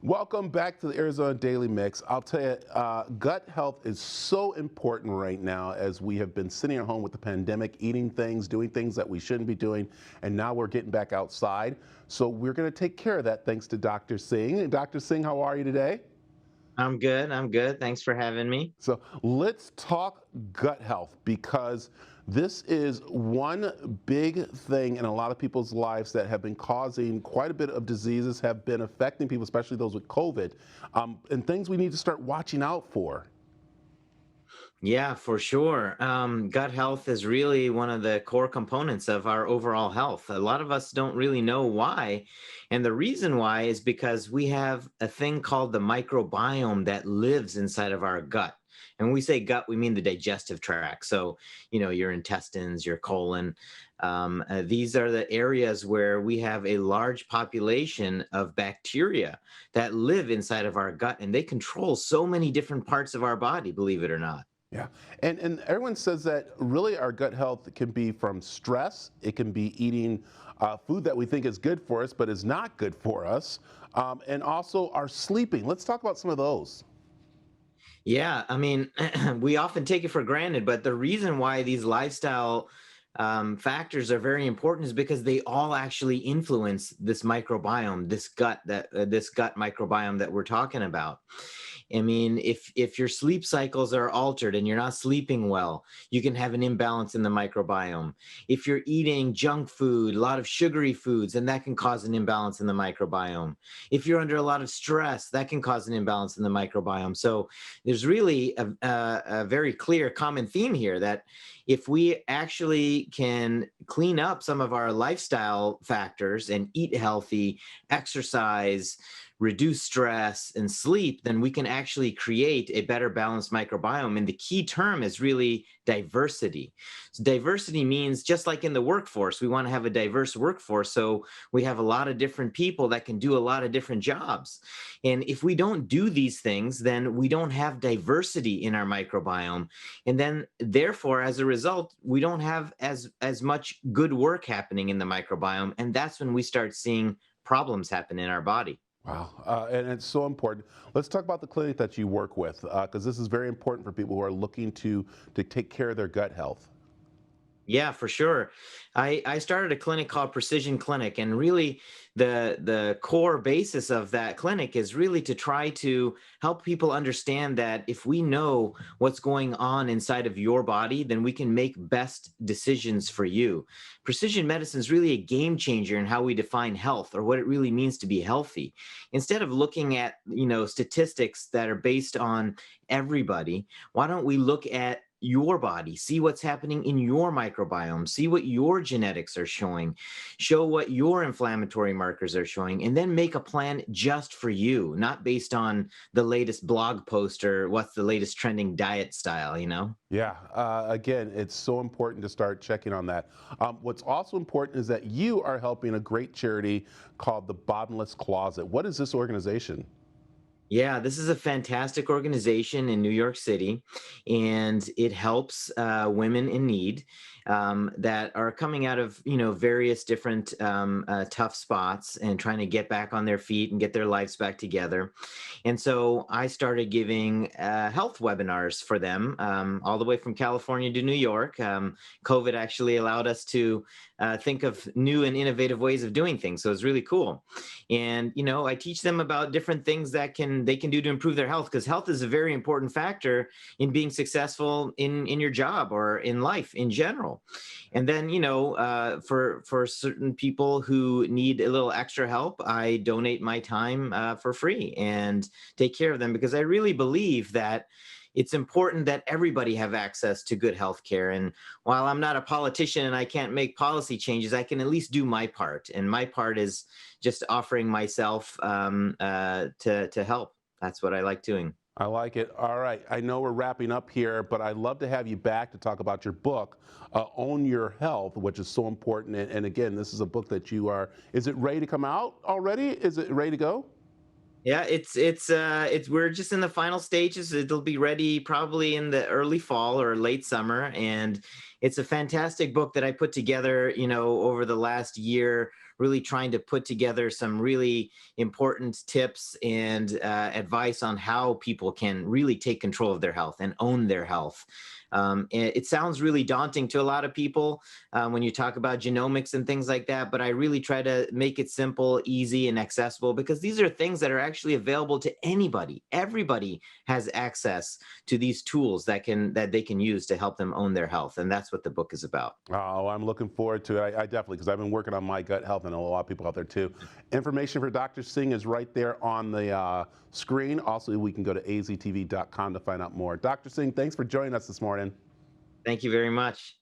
Welcome back to the Arizona Daily Mix. I'll tell you, gut health is so important right now as we have been sitting at home with the pandemic, eating things, doing things that we shouldn't be doing, and now we're getting back outside. So we're going to take care of that thanks to Dr. Singh. Dr. Singh, how are you today? I'm good. I'm good. Thanks for having me. So let's talk gut health because this is one big thing in a lot of people's lives that have been causing quite a bit of diseases, have been affecting people, especially those with COVID, and things we need to start watching out for. Yeah, for sure. Gut health is really one of the core components of our overall health. A lot of us don't really know why. And the reason why is because we have a thing called the microbiome that lives inside of our gut. And when we say gut, we mean the digestive tract. So, your intestines, your colon. These are the areas where we have a large population of bacteria that live inside of our gut, and they control so many different parts of our body, believe it or not. Yeah, and everyone says that really our gut health can be from stress. It can be eating food that we think is good for us, but is not good for us, and also our sleeping. Let's talk about some of those. Yeah, I mean, we often take it for granted, but the reason why these lifestyle factors are very important is because they all actually influence this microbiome, this gut microbiome that we're talking about. I mean, if your sleep cycles are altered and you're not sleeping well, you can have an imbalance in the microbiome. If you're eating junk food, a lot of sugary foods, and that can cause an imbalance in the microbiome. If you're under a lot of stress, that can cause an imbalance in the microbiome. So there's really a very clear common theme here that if we actually can clean up some of our lifestyle factors and eat healthy, exercise, reduce stress, and sleep, then we can actually create a better balanced microbiome. And the key term is really diversity. So diversity means just like in the workforce, we want to have a diverse workforce. So we have a lot of different people that can do a lot of different jobs. And if we don't do these things, then we don't have diversity in our microbiome. And then therefore, as a result, we don't have as much good work happening in the microbiome. And that's when we start seeing problems happen in our body. Wow, and it's so important. Let's talk about the clinic that you work with, because this is very important for people who are looking to take care of their gut health. Yeah, for sure. I started a clinic called Precision Clinic, and really the core basis of that clinic is really to try to help people understand that if we know what's going on inside of your body, then we can make best decisions for you. Precision medicine is really a game changer in how we define health or what it really means to be healthy. Instead of looking at, statistics that are based on everybody, why don't we look at your body, see what's happening in your microbiome, see what your genetics are showing, show what your inflammatory markers are showing, and then make a plan just for you, not based on the latest blog post or what's the latest trending diet style. Yeah, again, it's so important to start checking on that. What's also important is that you are helping a great charity called the Bottomless Closet. What is this organization? Yeah, this is a fantastic organization in New York City, and it helps women in need that are coming out of various different tough spots and trying to get back on their feet and get their lives back together. And so I started giving health webinars for them, all the way from California to New York. COVID actually allowed us to think of new and innovative ways of doing things, so it's really cool. And I teach them about different things that they can do to improve their health, because health is a very important factor in being successful in your job or in life in general. And then for certain people who need a little extra help, I donate my time for free and take care of them, because I really believe that it's important that everybody have access to good health care. And while I'm not a politician and I can't make policy changes, I can at least do my part. And my part is just offering myself to help. That's what I like doing. I like it. All right. I know we're wrapping up here, but I'd love to have you back to talk about your book, Own Your Health, which is so important. And again, this is a book that is it ready to come out already? Is it ready to go? Yeah, it's we're just in the final stages. It'll be ready probably in the early fall or late summer, and it's a fantastic book that I put together, over the last year, really trying to put together some really important tips and advice on how people can really take control of their health and own their health. It sounds really daunting to a lot of people when you talk about genomics and things like that, but I really try to make it simple, easy, and accessible, because these are things that are actually available to anybody. Everybody has access to these tools that they can use to help them own their health, and that's what the book is about. Oh, I'm looking forward to it. I definitely, because I've been working on my gut health, and I know a lot of people out there too. Information for Dr. Singh is right there on the screen. Also, we can go to aztv.com to find out more. Dr. Singh, thanks for joining us this morning. Thank you very much.